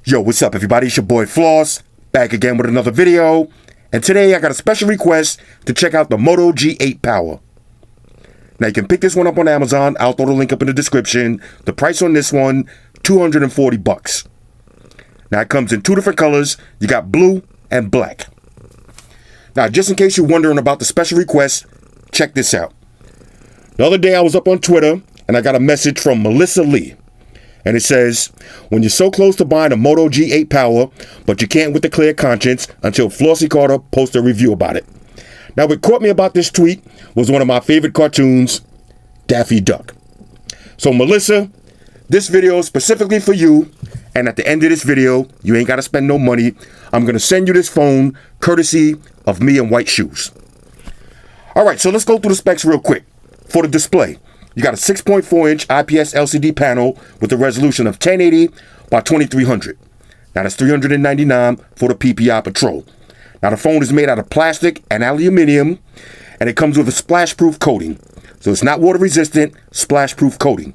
Yo, what's up everybody? It's your boy Floss, back again with another video. And today I got a special request to check out the Moto G8 Power. Now you can pick this one up on Amazon. I'll throw the link up in the description. The price on this one, $240. Now it comes in two different colors. You got blue and black. Now just in case you're wondering about the special request, check this out. The other day I was up on Twitter and I got a message from Melissa Lee. And it says, when you're so close to buying a Moto G8 Power, but you can't with a clear conscience until Flossy Carter posts a review about it. Now, what caught me about this tweet was one of my favorite cartoons, Daffy Duck. So, Melissa, this video is specifically for you. And at the end of this video, you ain't got to spend no money. I'm going to send you this phone courtesy of me and White Shoes. All right, so let's go through the specs real quick. For the display, you got a 6.4-inch IPS LCD panel with a resolution of 1080 by 2300. Now that's $399 for the PPI Patrol. Now the phone is made out of plastic and aluminum, and it comes with a splash-proof coating. So it's not water-resistant, splash-proof coating.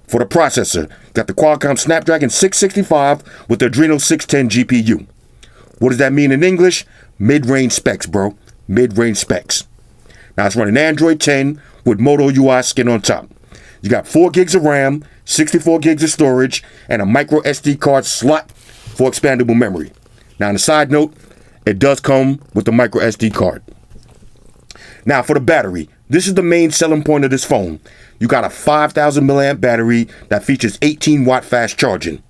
For the processor, you got the Qualcomm Snapdragon 665 with the Adreno 610 GPU. What does that mean in English? Mid-range specs, bro. Mid-range specs. Now it's running Android 10 with Moto UI skin on top. You got 4 gigs of RAM, 64 gigs of storage, and a micro SD card slot for expandable memory. Now on a side note, it does come with the micro SD card. Now for the battery, this is the main selling point of this phone. You got a 5,000 milliamp battery that features 18 watt fast charging.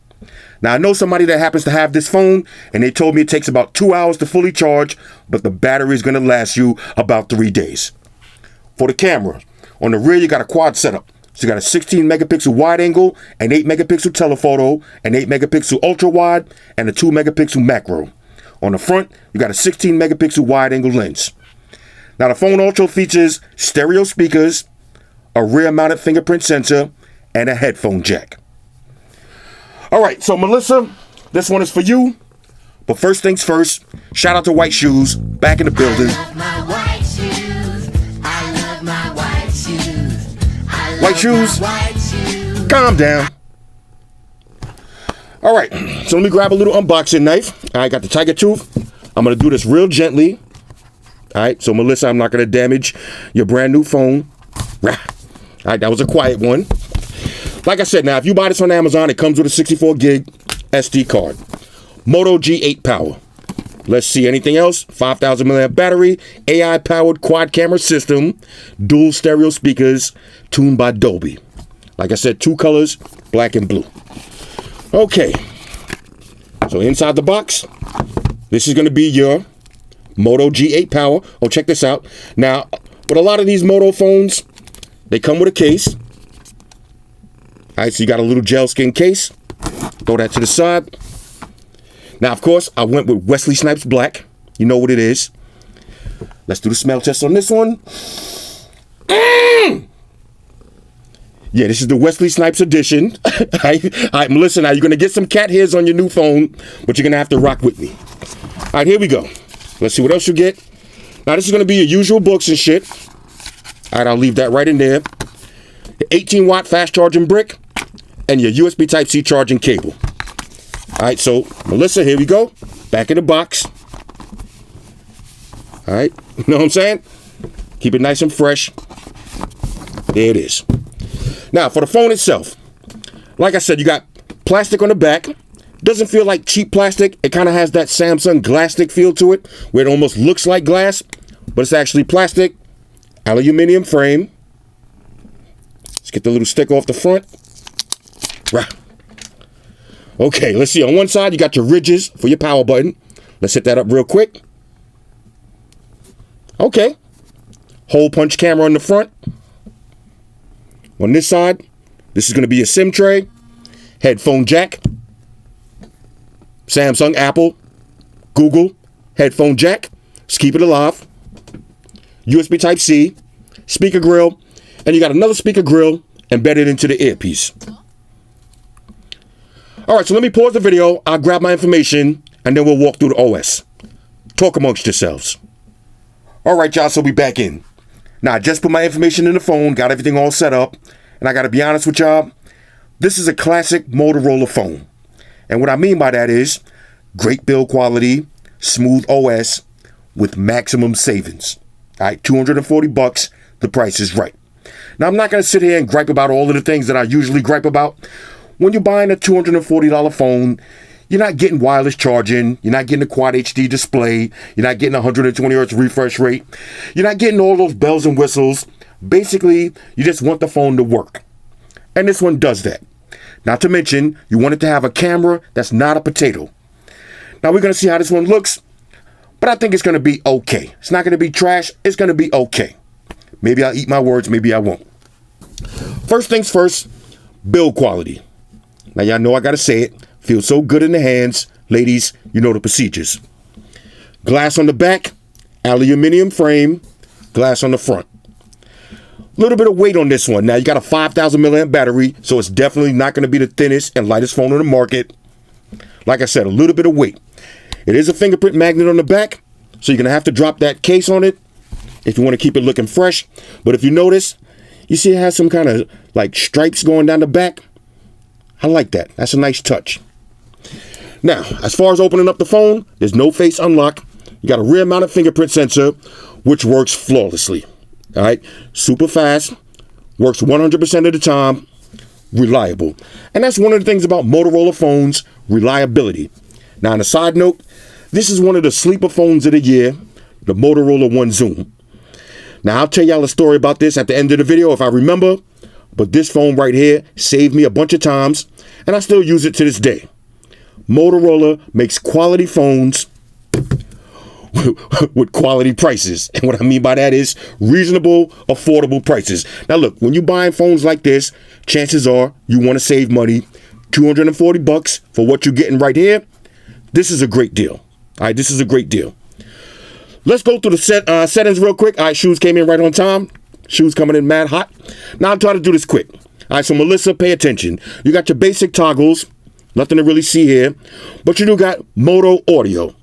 Now I know somebody that happens to have this phone and they told me it takes about 2 hours to fully charge, but the battery is going to last you about 3 days. For the camera, on the rear you got a quad setup. So you got a 16 megapixel wide angle, an 8 megapixel telephoto, an 8 megapixel ultra wide, and a 2 megapixel macro. On the front, you got a 16 megapixel wide angle lens. Now the phone also features stereo speakers, a rear mounted fingerprint sensor, and a headphone jack. Alright, so Melissa, this one is for you. But first things first, shout out to White Shoes, back in the building. White Shoes, calm down. All right, so let me grab a little unboxing knife. I got the tiger tooth. I'm going to do this real gently. All right, so Melissa, I'm not going to damage your brand new phone. All right, that was a quiet one. Like I said, now, if you buy this on Amazon, it comes with a 64 gig SD card. Moto G8 Power. Let's see, anything else? 5,000 milliamp battery, AI-powered quad camera system, dual stereo speakers, tuned by Dolby. Like I said, 2 colors, black and blue. Okay, so inside the box, this is going to be your Moto G8 Power. Oh, check this out. Now, with a lot of these Moto phones, they come with a case. All right, so you got a little gel skin case. Throw that to the side. Now, of course, I went with Wesley Snipes Black. You know what it is. Let's do the smell test on this one. Yeah, this is the Wesley Snipes edition. All right, Melissa, now you're going to get some cat hairs on your new phone, but you're going to have to rock with me. All right, here we go. Let's see what else you get. Now, this is going to be your usual books and shit. All right, I'll leave that right in there. The 18 watt fast charging brick and your USB Type-C charging cable. All right, so Melissa, here we go. Back in the box. All right, you know what I'm saying? Keep it nice and fresh. There it is. Now, for the phone itself, like I said, you got plastic on the back. Doesn't feel like cheap plastic. It kind of has that Samsung Glassstick feel to it, where it almost looks like glass, but it's actually plastic. Aluminum frame. Let's get the little stick off the front. Right. Okay, let's see. On one side, you got your ridges for your power button. Let's hit that up real quick. Okay. Hole punch camera on the front. On this side, this is going to be a SIM tray, headphone jack, Samsung, Apple, Google, headphone jack. Let's keep it alive. USB Type-C, speaker grill, and you got another speaker grill embedded into the earpiece. All right, so let me pause the video. I'll grab my information, and then we'll walk through the OS. Talk amongst yourselves. All right, y'all, so we back in. Now, I just put my information in the phone, got everything all set up, and I got to be honest with y'all, this is a classic Motorola phone. And what I mean by that is great build quality, smooth OS with maximum savings. All right, $240, the price is right. Now, I'm not going to sit here and gripe about all of the things that I usually gripe about. When you're buying a $240 phone, you're not getting wireless charging, you're not getting a quad HD display, you're not getting 120 Hz refresh rate, you're not getting all those bells and whistles. Basically, you just want the phone to work. And this one does that. Not to mention, you want it to have a camera that's not a potato. Now, we're going to see how this one looks, but I think it's going to be okay. It's not going to be trash, it's going to be okay. Maybe I'll eat my words, maybe I won't. First things first, build quality. Now, y'all know I got to say it. Feels so good in the hands. Ladies, you know the procedures. Glass on the back, aluminum frame, glass on the front. A little bit of weight on this one. Now, you got a 5,000 milliamp battery, so it's definitely not going to be the thinnest and lightest phone on the market. Like I said, a little bit of weight. It is a fingerprint magnet on the back, so you're going to have to drop that case on it if you want to keep it looking fresh. But if you notice, you see it has some kind of like stripes going down the back. I like that. That's a nice touch. Now, as far as opening up the phone, there's no face unlock. You got a rear mounted fingerprint sensor, which works flawlessly. All right, super fast, works 100% of the time, reliable. And that's one of the things about Motorola phones, reliability. Now, on a side note, this is one of the sleeper phones of the year, the Motorola One Zoom. Now, I'll tell y'all a story about this at the end of the video if I remember, but this phone right here saved me a bunch of times, and I still use it to this day. Motorola makes quality phones with quality prices. And what I mean by that is reasonable, affordable prices. Now look, when you're buying phones like this, chances are you want to save money. $240 for what you're getting right here. This is a great deal. All right, this is a great deal. Let's go through the settings real quick. All right, shoes came in right on time. Shoes coming in mad hot. Now I'll try to do this quick. All right, so Melissa, pay attention. You got your basic toggles. Nothing to really see here. But you do got Moto audio.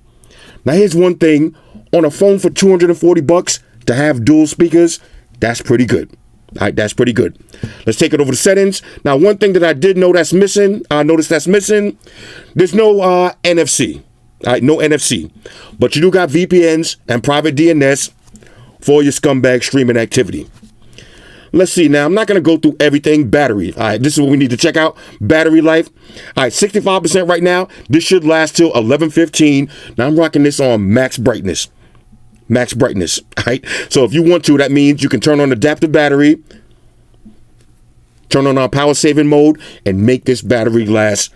Now here's one thing. On a phone for $240 to have dual speakers, that's pretty good. All right, that's pretty good. Let's take it over to settings. Now, one thing that I did know that's missing, there's no NFC. All right, no NFC. But you do got VPNs and private DNS for your scumbag streaming activity. Let's see. Now, I'm not going to go through everything. Battery. All right, this is what we need to check out. Battery life. All right, 65% right now. This should last till 11:15. Now, I'm rocking this on max brightness. Max brightness. All right. So if you want to, that means you can turn on adaptive battery, turn on our power saving mode, and make this battery last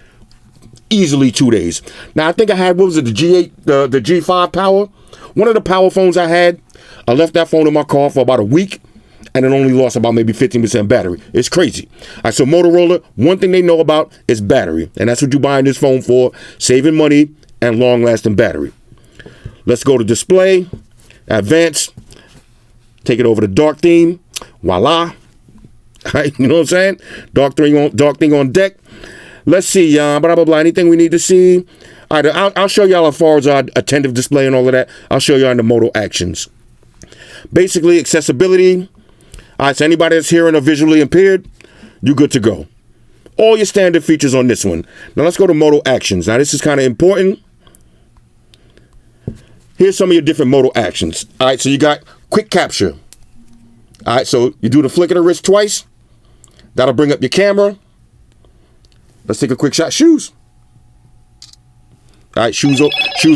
easily 2 days. Now, I think I had, what was it, the G8, the G5 Power? One of the power phones I had, I left that phone in my car for about a week, and it only lost about maybe 15% battery. It's crazy. All right, so Motorola, one thing they know about is battery, and that's what you're buying this phone for, saving money and long-lasting battery. Let's go to display, advanced, take it over to dark theme, voila. All right, you know what I'm saying? Dark thing on deck. Let's see, blah, blah, blah, anything we need to see. All right, I'll show y'all as far as our attentive display and all of that. I'll show y'all in the Modal Actions. Basically, accessibility. All right, so anybody that's hearing or visually impaired, you're good to go. All your standard features on this one. Now, let's go to Modal Actions. Now, this is kind of important. Here's some of your different Modal Actions. All right, so you got quick capture. All right, so you do the flick of the wrist twice. That'll bring up your camera. Let's take a quick shot. Shoes. All right, shoes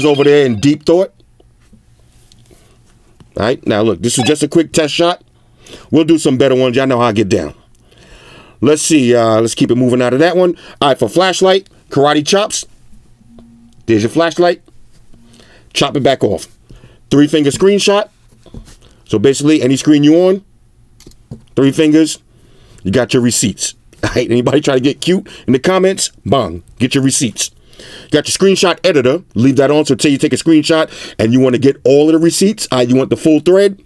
over there in deep thought. All right, now look, this is just a quick test shot. We'll do some better ones. Y'all know how I get down. Let's see. Let's keep it moving out of that one. All right, for flashlight, karate chops. There's your flashlight. Chop it back off. 3-finger screenshot. So basically, any screen you on, 3 fingers, you got your receipts. All right, anybody try to get cute in the comments? Bang, get your receipts. You got your screenshot editor. Leave that on. So till you take a screenshot and you want to get all of the receipts, you want the full thread,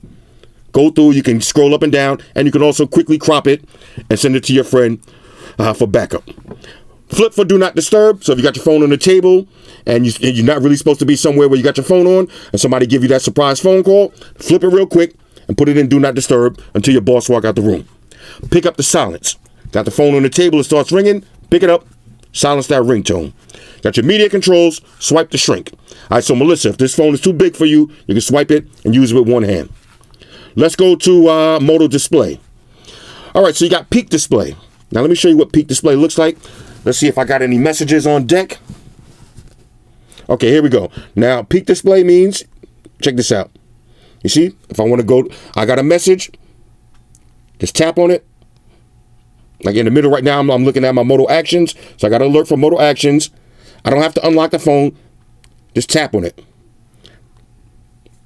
go through. You can scroll up and down, and you can also quickly crop it and send it to your friend for backup. Flip for do not disturb. So if you got your phone on the table and you're not really supposed to be somewhere where you got your phone on and somebody give you that surprise phone call, flip it real quick and put it in do not disturb until your boss walk out the room. Pick up the silence. Got the phone on the table, it starts ringing, pick it up, silence that ringtone. Got your media controls, swipe to shrink. All right, so Melissa, if this phone is too big for you, you can swipe it and use it with one hand. Let's go to Moto Display. All right, so you got peak display. Now let me show you what peak display looks like. Let's see if I got any messages on deck. Okay, here we go. Now, peak display means, check this out. You see, if I want to go, I got a message. Just tap on it. Like in the middle right now, I'm looking at my Moto Actions. So I got an alert for Moto Actions. I don't have to unlock the phone. Just tap on it.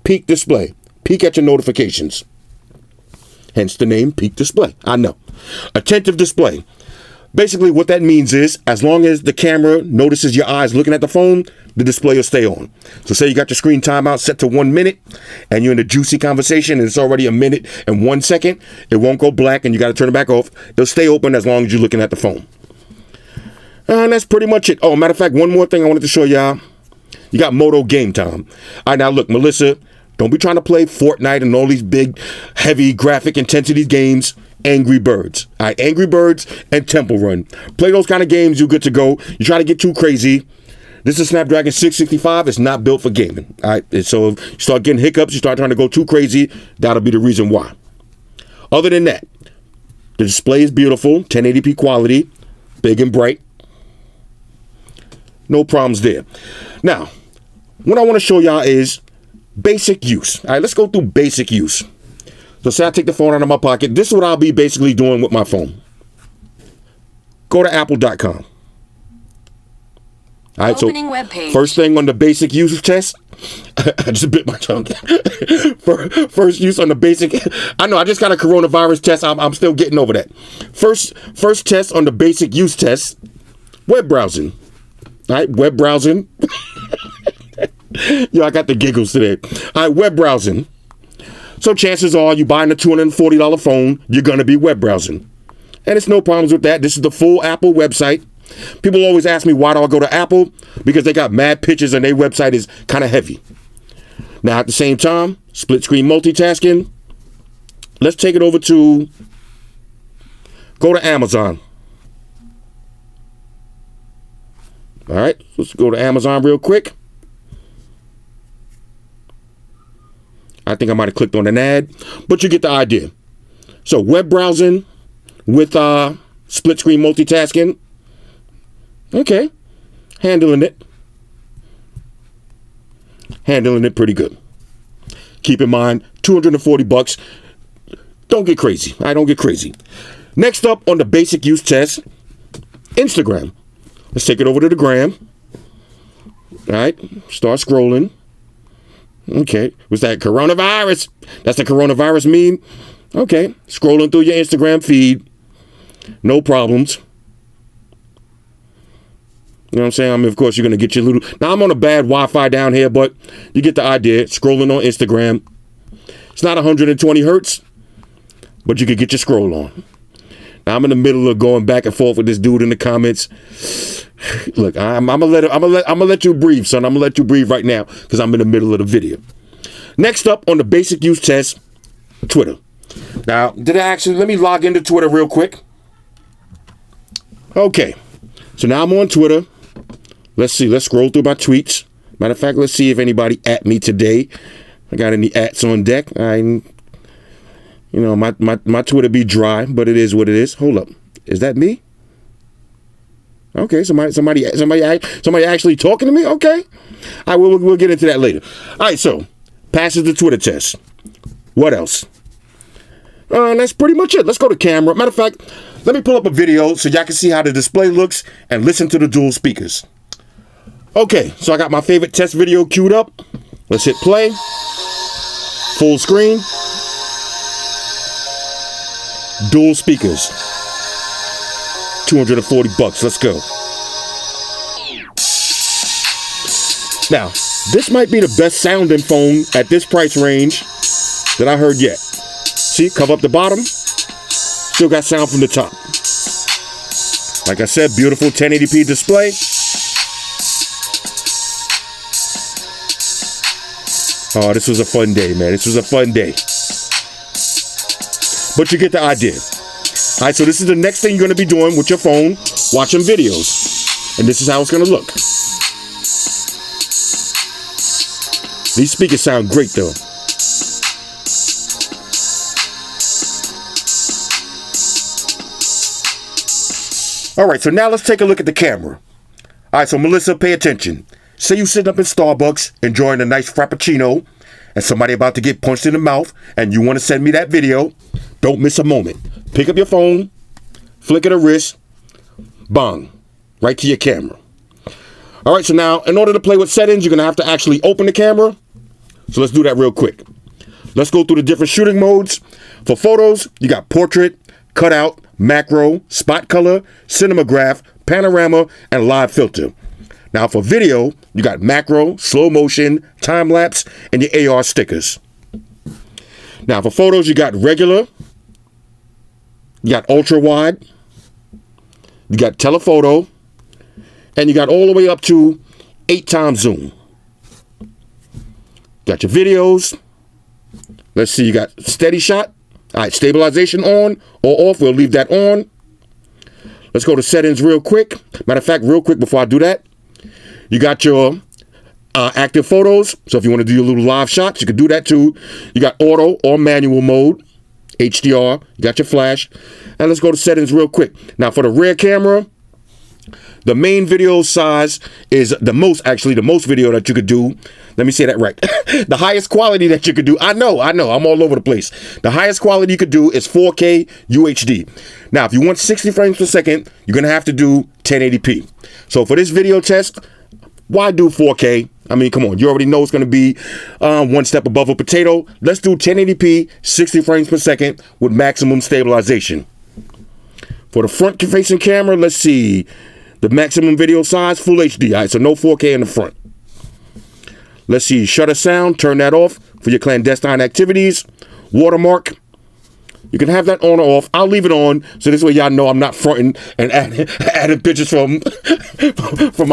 Peak display. Peek at your notifications. Hence the name peak display. I know. Attentive display. Basically what that means is, as long as the camera notices your eyes looking at the phone, the display will stay on. So say you got your screen timeout set to 1 minute and you're in a juicy conversation and it's already 1 minute and 1 second, it won't go black and you got to turn it back off. It'll stay open as long as you're looking at the phone. And that's pretty much it. Oh, matter of fact, one more thing I wanted to show y'all. You got Moto Gametime. All right, now look, Melissa, don't be trying to play Fortnite and all these big, heavy graphic intensity games. Angry Birds. All right, Angry Birds and Temple Run. Play those kind of games, you're good to go. You try to get too crazy. This is Snapdragon 665. It's not built for gaming. All right, and so if you start getting hiccups, you start trying to go too crazy, that'll be the reason why. Other than that, the display is beautiful, 1080p quality, big and bright. No problems there. Now, what I want to show y'all is basic use. All right, let's go through basic use. So say I take the phone out of my pocket. This is what I'll be basically doing with my phone. Go to apple.com. All right, Opening so web page. First thing on the basic use test. I just bit my tongue. First use on the basic. I know I just got a coronavirus test. I'm still getting over that. First test on the basic use test. Web browsing. All right, web browsing. Yo, I got the giggles today. All right, web browsing. So chances are you buying a $240 phone, you're going to be web browsing. And it's no problems with that. This is the full Apple website. People always ask me, why do I go to Apple? Because they got mad pictures and their website is kind of heavy. Now, at the same time, split screen multitasking. Let's take it over to, go to Amazon. All right, let's go to Amazon real quick. I think I might have clicked on an ad, but you get the idea. So web browsing with split screen multitasking. Okay, handling it pretty good. Keep in mind, $240. Don't get crazy. I don't get crazy. Next up on the basic use test, Instagram. Let's take it over to the gram. All right, start scrolling. Okay, what's that? Coronavirus. That's the coronavirus meme. Okay, scrolling through your Instagram feed. No problems. You know what I'm saying? I mean, of course, you're going to get your little... Now, I'm on a bad Wi-Fi down here, but you get the idea. Scrolling on Instagram. It's not 120 hertz, but you could get your scroll on. Now, I'm in the middle of going back and forth with this dude in the comments. Look, I'm gonna let you breathe, son. I'm gonna let you breathe right now because I'm in the middle of the video. Next up on the basic use test, Twitter. Now, let me log into Twitter real quick. Okay, so now I'm on Twitter. Let's see. Let's scroll through my tweets. Matter of fact, let's see if anybody at me today. I got any ats on deck. My Twitter be dry, but it is what it is. Hold up, is that me? Okay, somebody actually talking to me. Okay, all right, we'll get into that later. All right, so passes the Twitter test. What else? That's pretty much it. Let's go to camera. Matter of fact, let me pull up a video so y'all can see how the display looks and listen to the dual speakers. Okay, so I got my favorite test video queued up. Let's hit play. Full screen. Dual speakers. $240. Let's go. Now, this might be the best sounding phone at this price range that I heard yet. See, cover up the bottom. Still got sound from the top. Like I said, beautiful 1080p display. Oh, this was a fun day, man. This was a fun day. But you get the idea. All right, so this is the next thing you're going to be doing with your phone, watching videos. And this is how it's going to look. These speakers sound great though. Alright, so now let's take a look at the camera. Alright, so Melissa, pay attention. Say you sitting up in Starbucks enjoying a nice frappuccino and somebody about to get punched in the mouth and you want to send me that video. Don't miss a moment. Pick up your phone, flick of the wrist, bang, right to your camera. Alright, so now in order to play with settings, you're going to have to actually open the camera. So let's do that real quick. Let's go through the different shooting modes. For photos, you got portrait, cutout, macro, spot color, cinematograph, panorama, and live filter. Now for video, you got macro, slow motion, time lapse, and your AR stickers. Now for photos, you got regular, you got ultra wide, you got telephoto, and you got all the way up to 8x zoom. Got your videos. Let's see, you got steady shot. All right, stabilization on or off. We'll leave that on. Let's go to settings real quick. Matter of fact, real quick before I do that, you got your active photos. So if you want to do your little live shots, you can do that too. You got auto or manual mode, HDR. You got your flash. And let's go to settings real quick. Now for the rear camera, the main video size is the most video that you could do. Let me say that right. The highest quality that you could do. I know, I'm all over the place. The highest quality you could do is 4K UHD. Now, if you want 60 frames per second, you're going to have to do 1080p. So for this video test, why do 4K? I mean, come on, you already know it's going to be one step above a potato. Let's do 1080p, 60 frames per second with maximum stabilization. For the front-facing camera, let's see. The maximum video size, full HD. All right, so no 4K in the front. Let's see, shutter sound, turn that off for your clandestine activities. Watermark, you can have that on or off. I'll leave it on, so this way y'all know I'm not fronting and adding pictures from my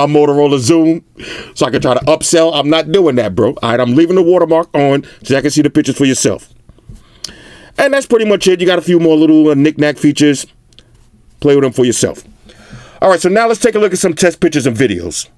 Motorola Zoom, so I can try to upsell. I'm not doing that, bro. All right, I'm leaving the watermark on so you can see the pictures for yourself. And that's pretty much it. You got a few more little knick-knack features. Play with them for yourself. All right, so now let's take a look at some test pictures and videos.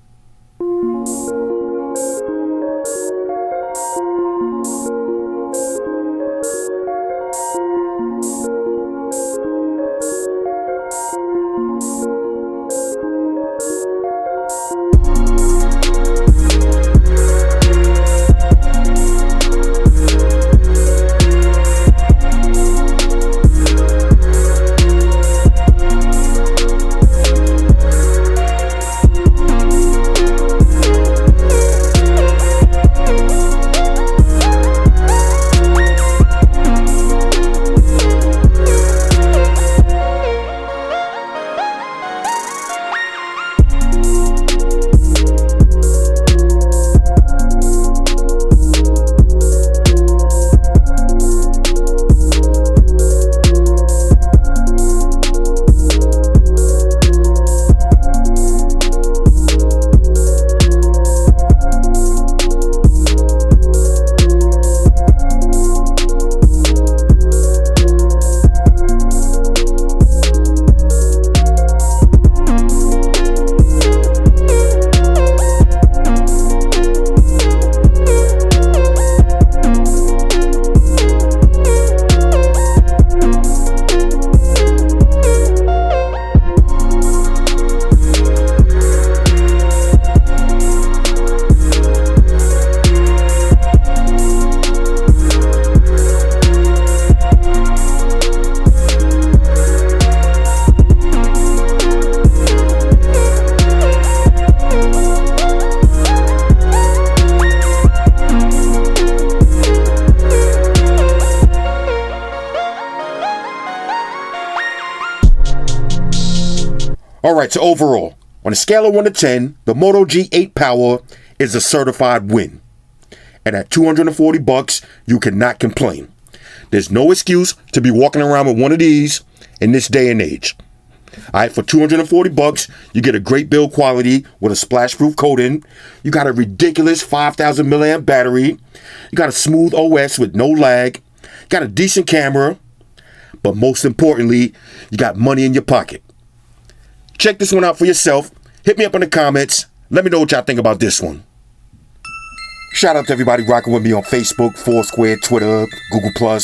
Alright, so overall, on a scale of 1 to 10, the Moto G8 Power is a certified win. And at $240, you cannot complain. There's no excuse to be walking around with one of these in this day and age. Alright, for $240, you get a great build quality with a splash-proof coating. You got a ridiculous 5,000 milliamp battery. You got a smooth OS with no lag. You got a decent camera. But most importantly, you got money in your pocket. Check this one out for yourself. Hit me up in the comments. Let me know what y'all think about this one. Shout out to everybody rocking with me on Facebook, Foursquare, Twitter, Google+.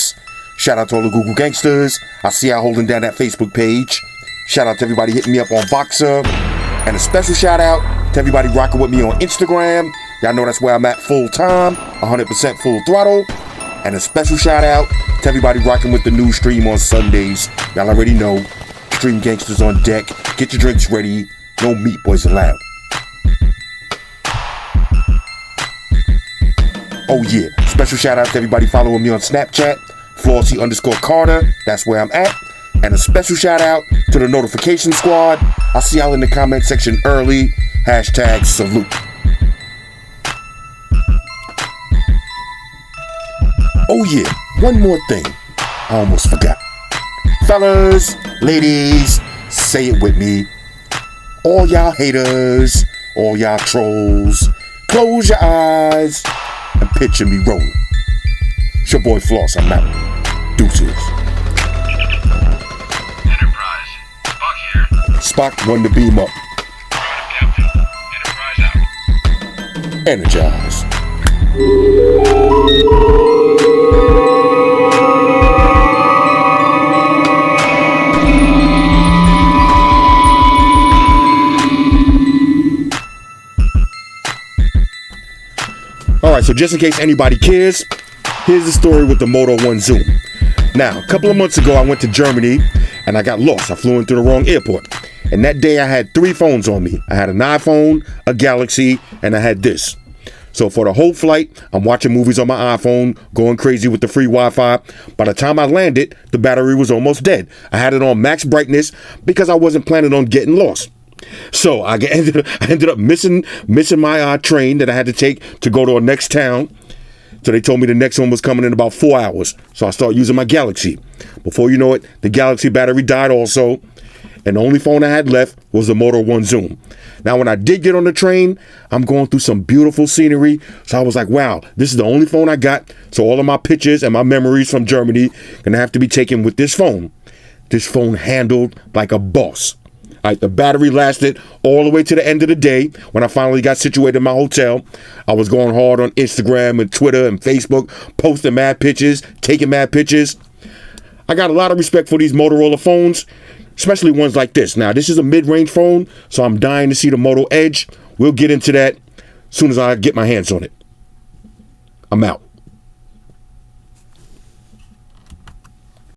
Shout out to all the Google gangsters. I see y'all holding down that Facebook page. Shout out to everybody hitting me up on Voxer. And a special shout out to everybody rocking with me on Instagram. Y'all know that's where I'm at full time, 100% full throttle. And a special shout out to everybody rocking with the new stream on Sundays. Y'all already know, Stream Gangsters on deck. Get your drinks ready. No meat boys allowed. Oh yeah, special shout out to everybody following me on Snapchat, Flossy_Carter, that's where I'm at. And a special shout out to the notification squad. I'll see y'all in the comment section early. #salute. Oh yeah, one more thing. I almost forgot. Fellas, ladies, say it with me. All y'all haters, all y'all trolls, close your eyes and picture me rolling. It's your boy Floss, I'm out. Deuces. Enterprise, Spock here. Spock won the beam up. Captain, Enterprise out. Energize. Alright, so just in case anybody cares, here's the story with the Moto 1 Zoom. Now, a couple of months ago, I went to Germany and I got lost. I flew into the wrong airport. And that day I had 3 phones on me. I had an iPhone, a Galaxy, and I had this. So for the whole flight, I'm watching movies on my iPhone, going crazy with the free Wi-Fi. By the time I landed, the battery was almost dead. I had it on max brightness because I wasn't planning on getting lost. So I ended up missing my train that I had to take to go to our next town. So they told me the next one was coming in about 4 hours. So I started using my Galaxy. Before you know it, the Galaxy battery died also. And the only phone I had left was the Moto 1 Zoom. Now, when I did get on the train, I'm going through some beautiful scenery. So I was like, wow, this is the only phone I got. So all of my pictures and my memories from Germany gonna have to be taken with this phone. This phone handled like a boss. All right, the battery lasted all the way to the end of the day. When I finally got situated in my hotel, I was going hard on Instagram and Twitter and Facebook, posting mad pictures, taking mad pictures. I got a lot of respect for these Motorola phones, especially ones like this. Now, this is a mid-range phone, so I'm dying to see the Moto Edge. We'll get into that as soon as I get my hands on it. I'm out.